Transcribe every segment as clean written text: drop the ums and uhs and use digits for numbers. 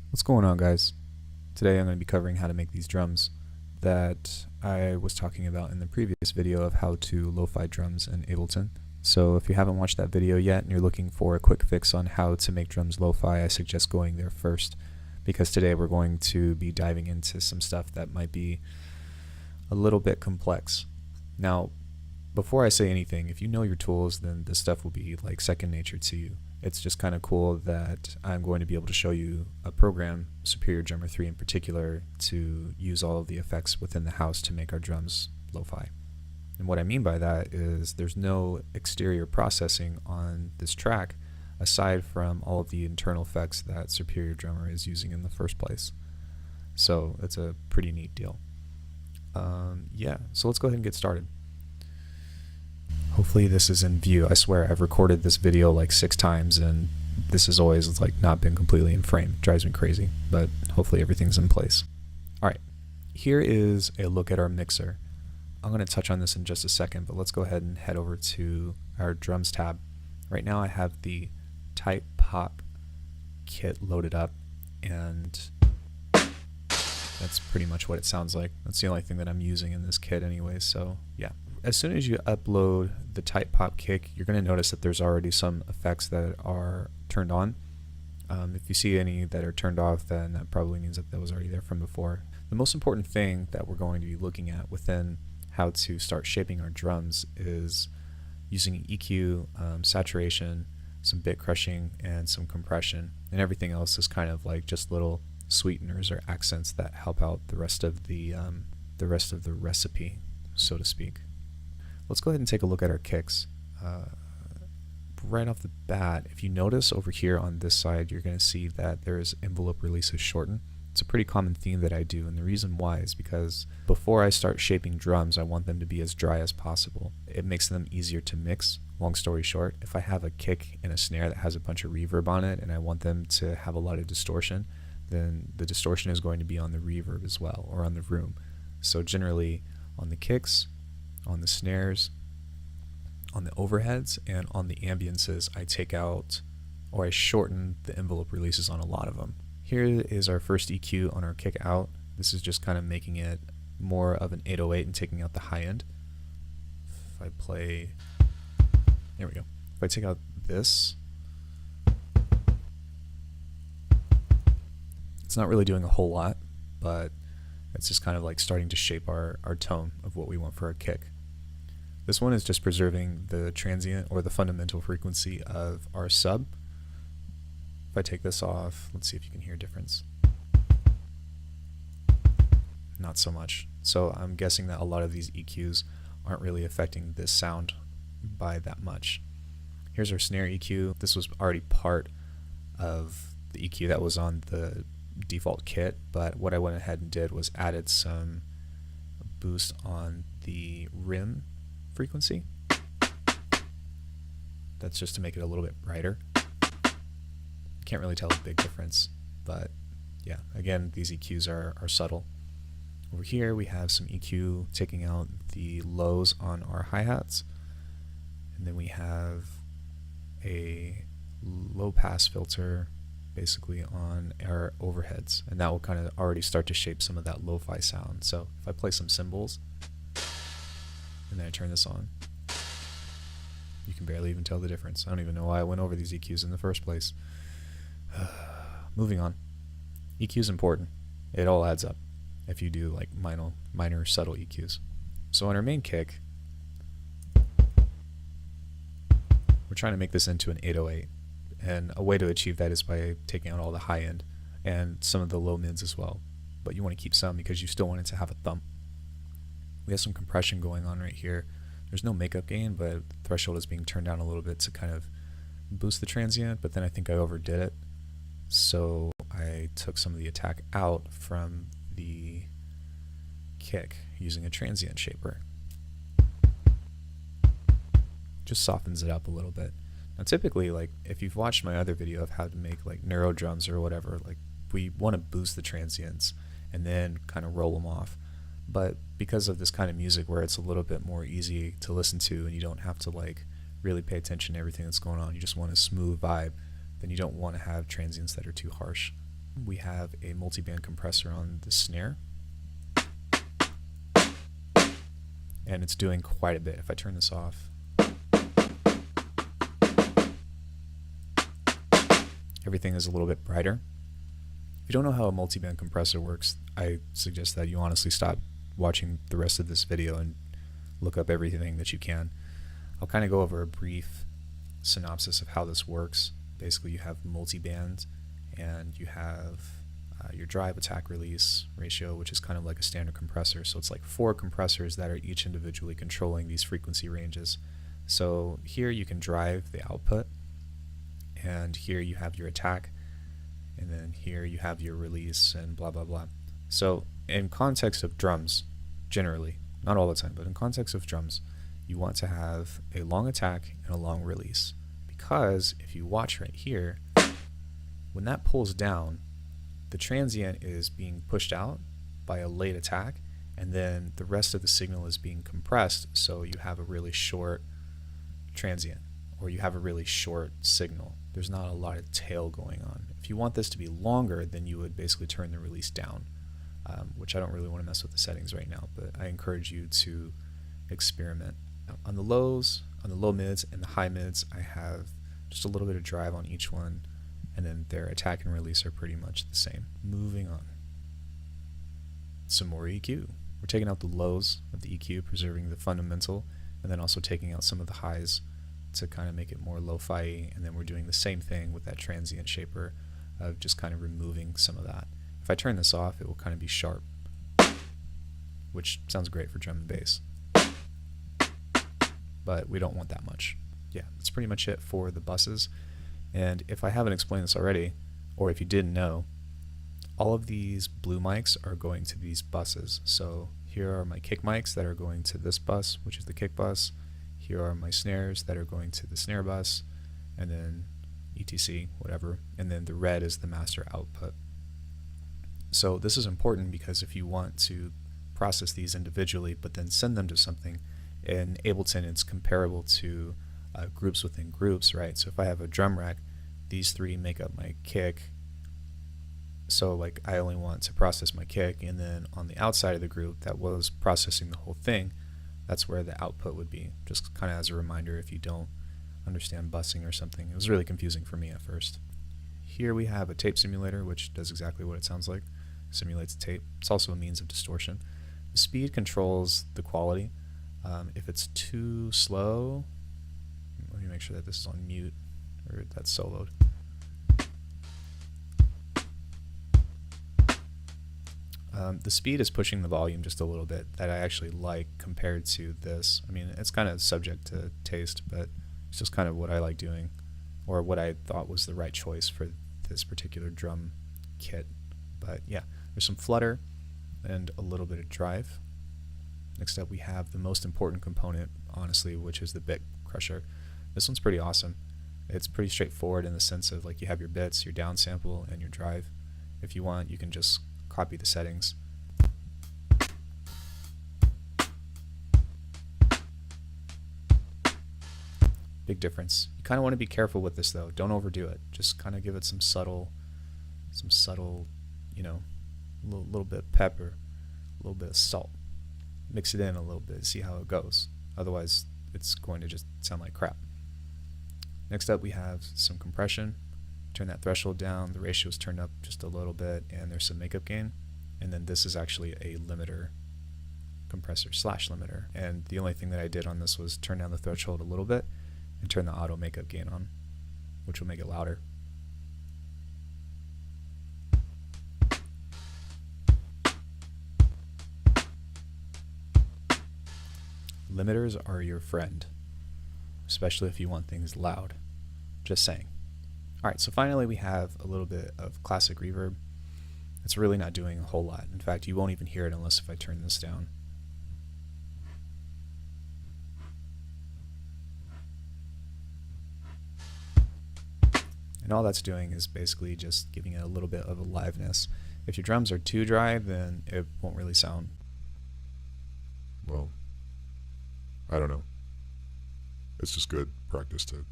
What's going on, guys? Today I'm going to be covering how to make these drums that I was talking about in the previous video of how to lo-fi drums in Ableton. So if you haven't watched that video yet and you're looking for a quick fix on how to make drums lo-fi, I suggest going there first, because today we're going to be diving into some stuff that might be a little bit complex. Now, before I say anything, if you know your tools, then this stuff will be like second nature to you. It's just kind of cool that I'm going to be able to show you a program, Superior Drummer 3 in particular, to use all of the effects within the house to make our drums lo-fi. And what I mean by that is there's no exterior processing on this track aside from all of the internal effects that Superior Drummer is using in the first place. So it's a pretty neat deal. Yeah, so let's go ahead and get started. Hopefully this is in view. I swear I've recorded this video like 6 times and this has always like not been completely in frame. It drives me crazy, but hopefully everything's in place. Alright, here is a look at our mixer. I'm going to touch on this in just a second, but let's go ahead and head over to our drums tab. Right now I have the Type Pop kit loaded up, and that's pretty much what it sounds like. That's the only thing that I'm using in this kit anyway, so yeah. As soon as you upload the Type Pop kick, you're going to notice that there's already some effects that are turned on. If you see any that are turned off, then that probably means that was already there from before. The most important thing that we're going to be looking at within how to start shaping our drums is using EQ, saturation, some bit crushing, and some compression. And everything else is kind of like just little sweeteners or accents that help out the rest of the recipe, so to speak. Let's go ahead and take a look at our kicks. Right off the bat, if you notice over here on this side, you're going to see that there's envelope releases shorten. It's a pretty common theme that I do, and the reason why is because before I start shaping drums, I want them to be as dry as possible. It makes them easier to mix. Long story short, if I have a kick and a snare that has a bunch of reverb on it and I want them to have a lot of distortion, then the distortion is going to be on the reverb as well, or on the room. So generally on the kicks, on the snares, on the overheads, and on the ambiances, I take out, or I shorten the envelope releases on a lot of them. Here is our first EQ on our kick out. This is just kind of making it more of an 808 and taking out the high end. If I play, there we go. If I take out this, it's not really doing a whole lot, but it's just kind of like starting to shape our tone of what we want for our kick. This one is just preserving the transient or the fundamental frequency of our sub. If I take this off, let's see if you can hear a difference. Not so much. So I'm guessing that a lot of these EQs aren't really affecting this sound by that much. Here's our snare EQ. This was already part of the EQ that was on the default kit, but what I went ahead and did was added some boost on the rim frequency. That's just to make it a little bit brighter. Can't really tell a big difference, but yeah, again, these EQs are subtle. Over here we have some EQ taking out the lows on our hi-hats, and then we have a low pass filter basically on our overheads, and that will kind of already start to shape some of that lo-fi sound. So if I play some cymbals and then I turn this on, you can barely even tell the difference. I don't even know why I went over these EQs in the first place. Moving on. EQ is important. It all adds up if you do like minor subtle EQs. So on our main kick, we're trying to make this into an 808, and a way to achieve that is by taking out all the high end and some of the low mids as well. but you want to keep some because you still want it to have a thump. We have some compression going on right here. There's no makeup gain, but the threshold is being turned down a little bit to kind of boost the transient, but then I think I overdid it. So I took some of the attack out from the kick using a transient shaper. Just softens it up a little bit. Now typically, like if you've watched my other video of how to make like neuro drums or whatever, like we want to boost the transients and then kind of roll them off. But because of this kind of music where it's a little bit more easy to listen to and you don't have to like really pay attention to everything that's going on, you just want a smooth vibe, then you don't want to have transients that are too harsh. We have a multiband compressor on the snare, and it's doing quite a bit. If I turn this off, everything is a little bit brighter. If you don't know how a multiband compressor works, I suggest that you honestly stop watching the rest of this video and look up everything that you can. I'll kind of go over a brief synopsis of how this works. Basically, you have multiband, and you have your drive attack release ratio, which is kind of like a standard compressor. So it's like 4 compressors that are each individually controlling these frequency ranges. So here you can drive the output, and here you have your attack, and then here you have your release, and blah blah blah. So in context of drums, generally, not all the time, but in context of drums, you want to have a long attack and a long release, because if you watch right here, when that pulls down, the transient is being pushed out by a late attack, and then the rest of the signal is being compressed, so you have a really short transient, or you have a really short signal. There's not a lot of tail going on. If you want this to be longer, then you would basically turn the release down, which I don't really want to mess with the settings right now, but I encourage you to experiment. On the lows, on the low mids, and the high mids, I have just a little bit of drive on each one, and then their attack and release are pretty much the same. Moving on. Some more EQ. We're taking out the lows of the EQ, preserving the fundamental, and then also taking out some of the highs to kind of make it more lo-fi, and then we're doing the same thing with that transient shaper of just kind of removing some of that. If I turn this off, it will kind of be sharp, which sounds great for drum and bass, but we don't want that much. Yeah, that's pretty much it for the buses. And if I haven't explained this already, or if you didn't know, all of these blue mics are going to these buses. So here are my kick mics that are going to this bus, which is the kick bus. Here are my snares that are going to the snare bus, and then etc, whatever. And then the red is the master output. So this is important because if you want to process these individually, but then send them to something, in Ableton it's comparable to groups within groups, right? So if I have a drum rack, these 3 make up my kick. So like I only want to process my kick, and then on the outside of the group that was processing the whole thing, that's where the output would be. Just kind of as a reminder if you don't understand busing or something. It was really confusing for me at first. Here we have a tape simulator, which does exactly what it sounds like. Simulates a tape. It's also a means of distortion. The speed controls the quality. If it's too slow, let me make sure that this is on mute, or that's soloed. The speed is pushing the volume just a little bit that I actually like compared to this. I mean, it's kind of subject to taste, but it's just kind of what I like doing, or what I thought was the right choice for this particular drum kit. But yeah, there's some flutter and a little bit of drive. Next up we have the most important component, honestly, which is the bit crusher. This one's pretty awesome. It's pretty straightforward in the sense of like you have your bits, your downsample, and your drive. If you want, you can just copy the settings. Big difference. You kind of want to be careful with this though. Don't overdo it. Just kind of give it some subtle, you know, little bit of pepper, a little bit of salt. Mix it in a little bit, see how it goes. Otherwise, it's going to just sound like crap. Next up, we have some compression. Turn that threshold down. The ratio is turned up just a little bit, and there's some makeup gain. And then this is actually a limiter, compressor / limiter. And the only thing that I did on this was turn down the threshold a little bit and turn the auto makeup gain on, which will make it louder. limiters are your friend, especially if you want things loud. Just saying. Alright, so finally we have a little bit of classic reverb. It's really not doing a whole lot. In fact, you won't even hear it unless if I turn this down. And all that's doing is basically just giving it a little bit of aliveness. If your drums are too dry, then it won't really sound. Well, I don't know. It's just good practice to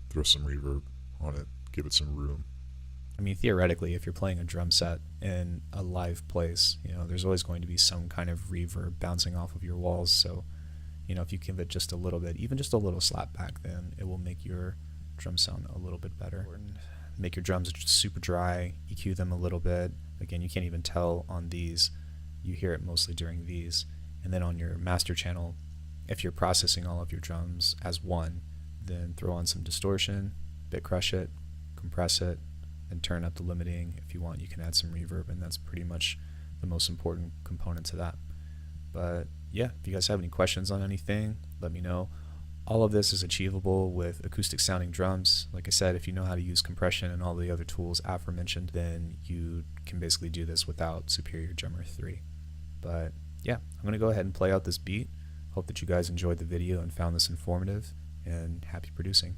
throw some reverb on it, give it some room. I mean, theoretically, if you're playing a drum set in a live place, you know, there's always going to be some kind of reverb bouncing off of your walls. So, you know, if you give it just a little bit, even just a little slap back, then it will make your drum sound a little bit better. Make your drums super dry, EQ them a little bit. Again, you can't even tell on these. You hear it mostly during these. And then on your master channel, if you're processing all of your drums as one, then throw on some distortion, bit crush it, compress it, and turn up the limiting. If you want, you can add some reverb, and that's pretty much the most important component to that. But yeah, if you guys have any questions on anything, let me know. All of this is achievable with acoustic sounding drums. Like I said, if you know how to use compression and all the other tools aforementioned, then you can basically do this without Superior Drummer 3. But yeah, I'm going to go ahead and play out this beat. Hope that you guys enjoyed the video and found this informative, and happy producing.